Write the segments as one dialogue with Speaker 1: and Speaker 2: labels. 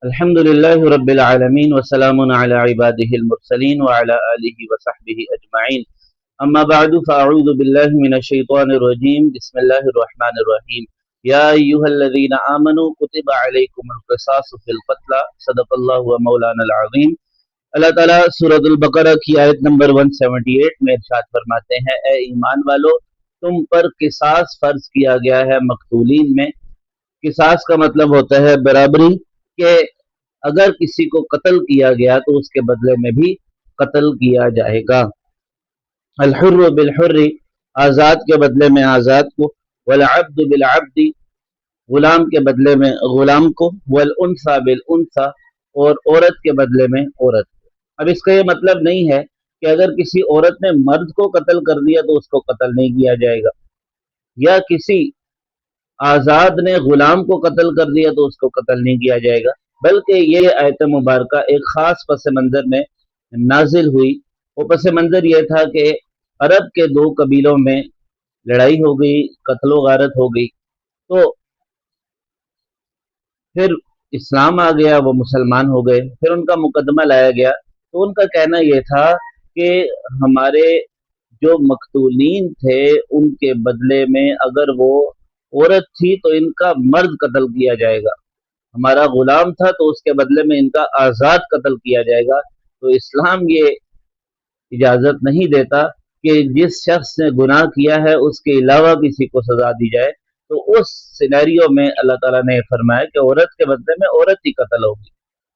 Speaker 1: الحمد لله رب العالمين وسلام على عباده المرسلين وعلى آله وصحبه أجمعين أما بعد فأعوذ بالله من الشيطان الرجيم بسم الله الرحمن الرحيم يا أيها الذين آمنوا كتب عليكم القصاص في القتلى صدق الله ومولانا العظيم۔ اللہ تعالیٰ سورۃ البقرہ کی آیت نمبر 178 میں ارشاد فرماتے ہیں، اے ایمان والو، تم پر قصاص فرض کیا گیا ہے مقتولین میں۔ قصاص کا مطلب ہوتا ہے برابری، کہ اگر کسی کو قتل کیا گیا تو اس کے بدلے میں بھی قتل کیا جائے گا۔ الحر بالحر، آزاد کے بدلے میں آزاد کو، والعبد بالعبد، غلام کے بدلے میں غلام کو، والانثى بالانثى، اور عورت کے بدلے میں عورت کو۔ اب اس کا یہ مطلب نہیں ہے کہ اگر کسی عورت نے مرد کو قتل کر دیا تو اس کو قتل نہیں کیا جائے گا، یا کسی آزاد نے غلام کو قتل کر دیا تو اس کو قتل نہیں کیا جائے گا، بلکہ یہ آیت مبارکہ ایک خاص پس منظر میں نازل ہوئی۔ وہ پس منظر یہ تھا کہ عرب کے دو قبیلوں میں لڑائی ہو گئی، قتل و غارت ہو گئی، تو پھر اسلام آ گیا، وہ مسلمان ہو گئے، پھر ان کا مقدمہ لایا گیا، تو ان کا کہنا یہ تھا کہ ہمارے جو مقتولین تھے ان کے بدلے میں اگر وہ عورت تھی تو ان کا مرد قتل کیا جائے گا، ہمارا غلام تھا تو اس کے بدلے میں ان کا آزاد قتل کیا جائے گا۔ تو اسلام یہ اجازت نہیں دیتا کہ جس شخص نے گناہ کیا ہے اس کے علاوہ کسی کو سزا دی جائے، تو اس سینیریو میں اللہ تعالیٰ نے فرمایا کہ عورت کے بدلے میں عورت ہی قتل ہوگی،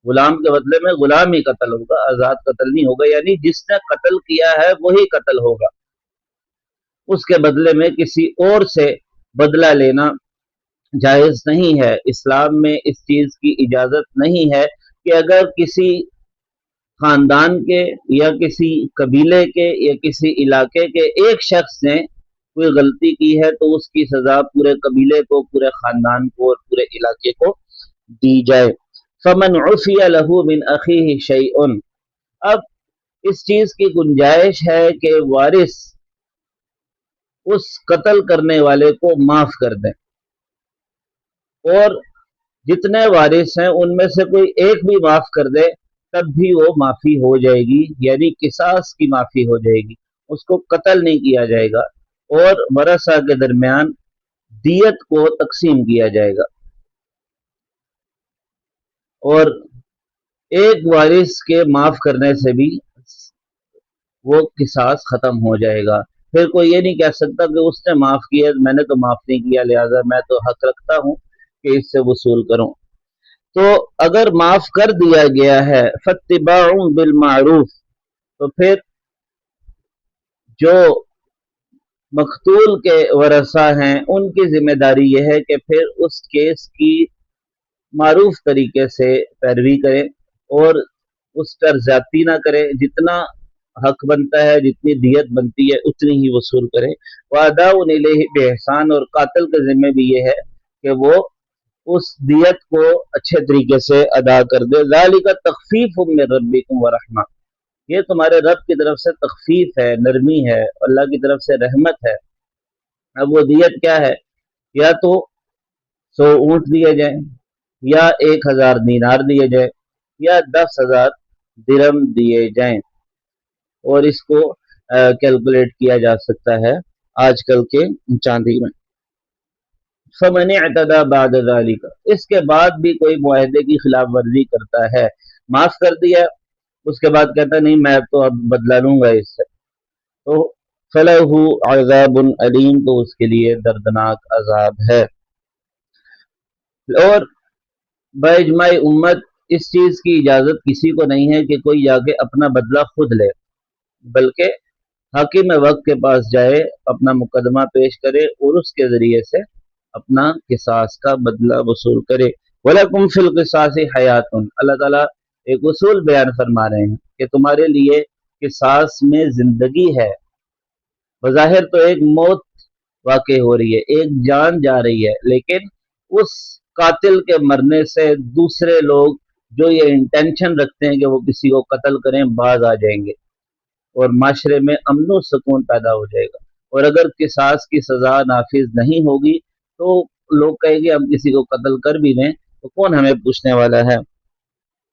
Speaker 1: غلام کے بدلے میں غلام ہی قتل ہوگا، آزاد قتل نہیں ہوگا، یعنی جس نے قتل کیا ہے وہی قتل ہوگا، اس کے بدلے میں کسی اور سے بدلہ لینا جائز نہیں ہے۔ اسلام میں اس چیز کی اجازت نہیں ہے کہ اگر کسی خاندان کے یا کسی قبیلے کے یا کسی علاقے کے ایک شخص نے کوئی غلطی کی ہے تو اس کی سزا پورے قبیلے کو، پورے خاندان کو اور پورے علاقے کو دی جائے۔ فمن عفی لہ من اخیہ شیء، اب اس چیز کی گنجائش ہے کہ وارث اس قتل کرنے والے کو معاف کر دیں، اور جتنے وارث ہیں ان میں سے کوئی ایک بھی معاف کر دے تب بھی وہ معافی ہو جائے گی، یعنی قصاص کی معافی ہو جائے گی، اس کو قتل نہیں کیا جائے گا، اور ورثہ کے درمیان دیت کو تقسیم کیا جائے گا، اور ایک وارث کے معاف کرنے سے بھی وہ قصاص ختم ہو جائے گا۔ پھر کوئی یہ نہیں کہہ سکتا کہ اس نے معاف کیا، میں نے تو معاف نہیں کیا لہذا میں تو حق رکھتا ہوں کہ اس سے وصول کروں۔ تو اگر معاف کر دیا گیا ہے فاتباع بالمعروف، تو پھر جو مقتول کے ورثہ ہیں ان کی ذمہ داری یہ ہے کہ پھر اس کیس کی معروف طریقے سے پیروی کریں اور اس پر زیادتی نہ کریں، جتنا حق بنتا ہے، جتنی دیت بنتی ہے اتنی ہی وصول کریں۔ وَأَدَاءٌ إِلَيْهِ بِإِحْسَان، اور قاتل کے ذمہ بھی یہ ہے کہ وہ اس دیت کو اچھے طریقے سے ادا کر دے۔ ذَلِكَ تَخْفِيفٌ مِّن رَبِّكُمْ وَرَحْمَةٌ، یہ تمہارے رب کی طرف سے تخفیف ہے، نرمی ہے، اللہ کی طرف سے رحمت ہے۔ اب وہ دیت کیا ہے؟ یا تو 100 اونٹ دیے جائیں، یا 1000 دینار دیے جائیں، یا 10,000 درم دیے جائیں، اور اس کو کیلکولیٹ کیا جا سکتا ہے آج کل کے چاندی میں۔ فَمَنِ اعْتَدَى بَعْدَ ذَلِكَ، اس کے بعد بھی کوئی معاہدے کی خلاف ورزی کرتا ہے، معاف کر دیا اس کے بعد کہتا نہیں میں تو اب بدلہ لوں گا اس سے، تو فَلَهُ عَذَابٌ أَلِيمٌ، تو اس کے لیے دردناک عذاب ہے۔ اور باجماع امت اس چیز کی اجازت کسی کو نہیں ہے کہ کوئی جا کے اپنا بدلہ خود لے، بلکہ حاکم وقت کے پاس جائے، اپنا مقدمہ پیش کرے اور اس کے ذریعے سے اپنا قصاص کا بدلہ وصول کرے۔ وَلَكُمْ فِي الْقِصَاصِ حَيَاتٌ، اللہ تعالیٰ ایک اصول بیان فرما رہے ہیں کہ تمہارے لیے قصاص میں زندگی ہے۔ بظاہر تو ایک موت واقع ہو رہی ہے، ایک جان جا رہی ہے، لیکن اس قاتل کے مرنے سے دوسرے لوگ جو یہ انٹینشن رکھتے ہیں کہ وہ کسی کو قتل کریں باز آ جائیں گے، اور معاشرے میں امن و سکون پیدا ہو جائے گا۔ اور اگر قصاص کی سزا نافذ نہیں ہوگی تو لوگ کہیں گے ہم کسی کو قتل کر بھی دیں تو کون ہمیں پوچھنے والا ہے۔